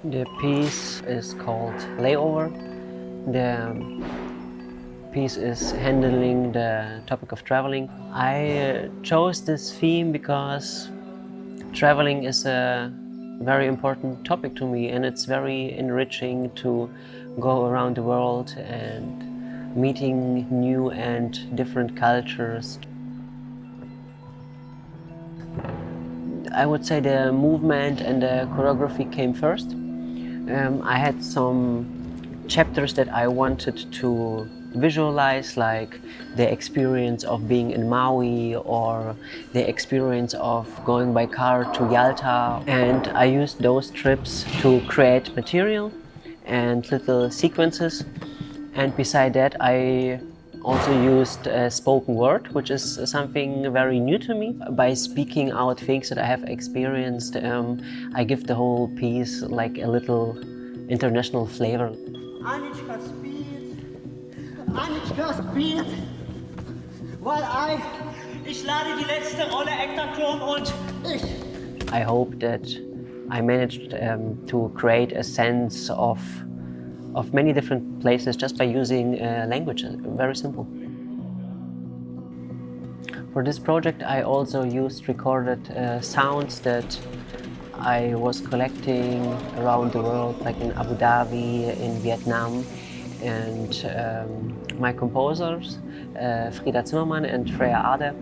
The piece is called Layover. The piece is handling the topic of traveling. I chose this theme because traveling is a very important topic to me, and it's very enriching to go around the world and meeting new and different cultures. I would say the movement and the choreography came first. I had some chapters that I wanted to visualize, like the experience of being in Maui or the experience of going by car to Yalta. And I used those trips to create material and little sequences. And beside that, I also used spoken word, which is something very new to me. By speaking out things that I have experienced, I give the whole piece like a little international flavor. Anitschka spielt, weil ich lade die letzte Rolle Ektakron und ich. I hope that I managed to create a sense of many different places just by using language, very simple. For this project I also used recorded sounds that I was collecting around the world, like in Abu Dhabi, in Vietnam, and my composers, Freya Zimmerman and Freya Arde,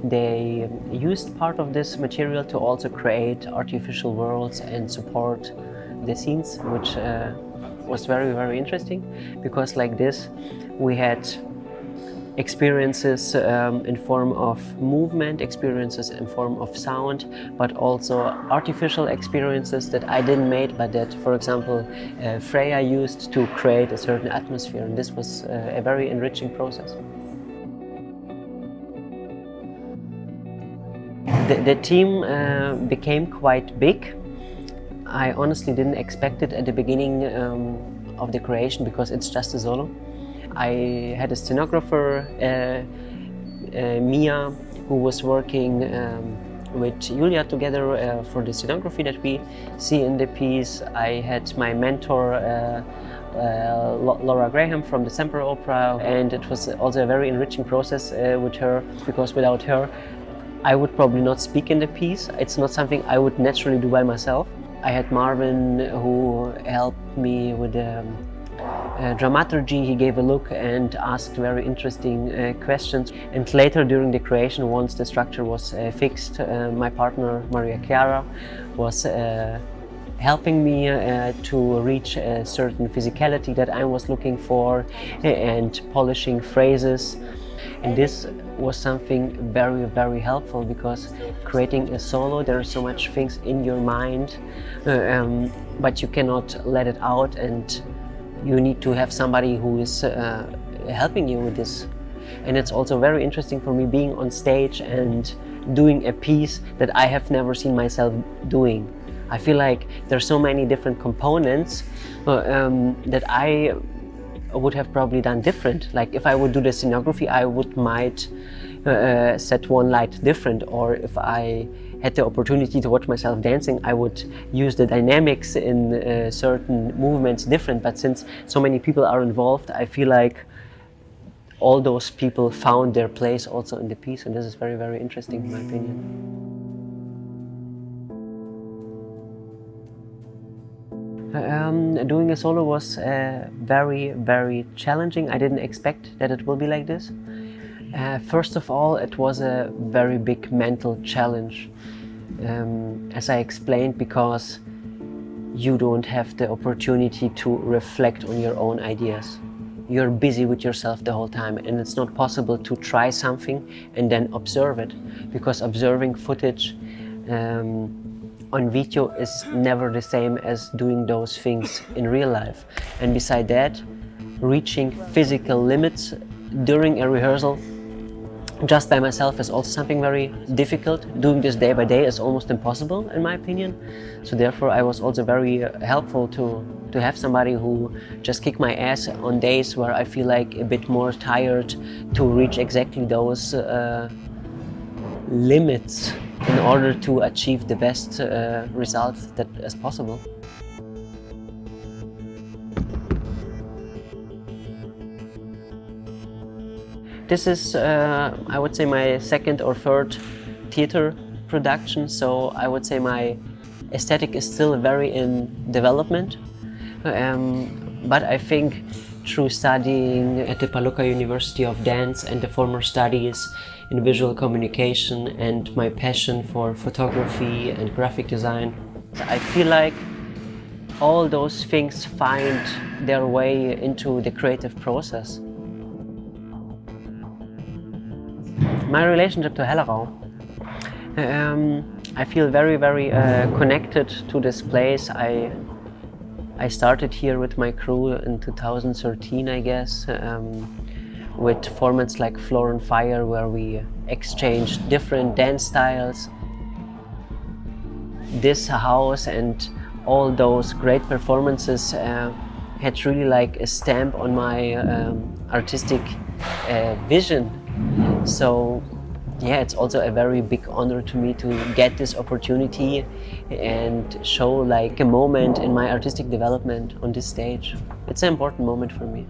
they used part of this material to also create artificial worlds and support the scenes, which was very, very interesting, because like this we had experiences in form of movement, experiences in form of sound, but also artificial experiences that I didn't make, but that, for example, Freya used to create a certain atmosphere, and this was a very enriching process. The team became quite big. I honestly didn't expect it at the beginning of the creation, because it's just a solo. I had a scenographer, Mia, who was working with Julia together for the scenography that we see in the piece. I had my mentor, Laura Graham from the Semper Opera, and it was also a very enriching process with her, because without her I would probably not speak in the piece. It's not something I would naturally do by myself. I had Marvin, who helped me with Dramaturgy. He gave a look and asked very interesting questions. And later during the creation, once the structure was fixed, my partner, Chiara, was helping me to reach a certain physicality that I was looking for and polishing phrases. And this was something very, very helpful, because creating a solo, there are so much things in your mind, but you cannot let it out, and you need to have somebody who is helping you with this. And it's also very interesting for me being on stage and doing a piece that I have never seen myself doing. I feel like there's so many different components that I would have probably done different. Like if I would do the scenography, I might set one light different, or if I had the opportunity to watch myself dancing, I would use the dynamics in certain movements different. But since so many people are involved, I feel like all those people found their place also in the piece, and this is very, very interesting in my opinion. Doing a solo was very, very challenging. I didn't expect that it will be like this. First of all, it was a very big mental challenge, as I explained, because you don't have the opportunity to reflect on your own ideas. You're busy with yourself the whole time, and it's not possible to try something and then observe it, because observing footage on video is never the same as doing those things in real life. And beside that, reaching physical limits during a rehearsal just by myself is also something very difficult. Doing this day by day is almost impossible, in my opinion. So therefore I was also very helpful to have somebody who just kick my ass on days where I feel like a bit more tired, to reach exactly those limits in order to achieve the best results that as possible. This is, I would say, my second or third theater production, so I would say my aesthetic is still very in development. But I think through studying at the Palukka University of Dance and the former studies in visual communication and my passion for photography and graphic design, I feel like all those things find their way into the creative process. My relationship to Hellerau. I feel very, very connected to this place. I started here with my crew in 2013, I guess, with formats like Floor and Fire, where we exchanged different dance styles. This house and all those great performances had really like a stamp on my artistic vision. So yeah, it's also a very big honor to me to get this opportunity and show like a moment in my artistic development on this stage. It's an important moment for me.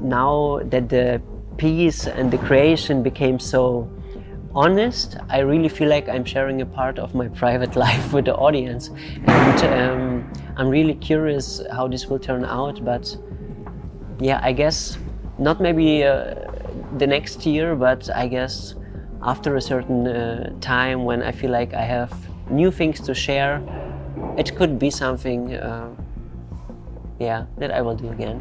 Now that the piece and the creation became so honest, I really feel like I'm sharing a part of my private life with the audience, and I'm really curious how this will turn out. But yeah, I guess not maybe the next year, but I guess after a certain time when I feel like I have new things to share, it could be something that I will do again.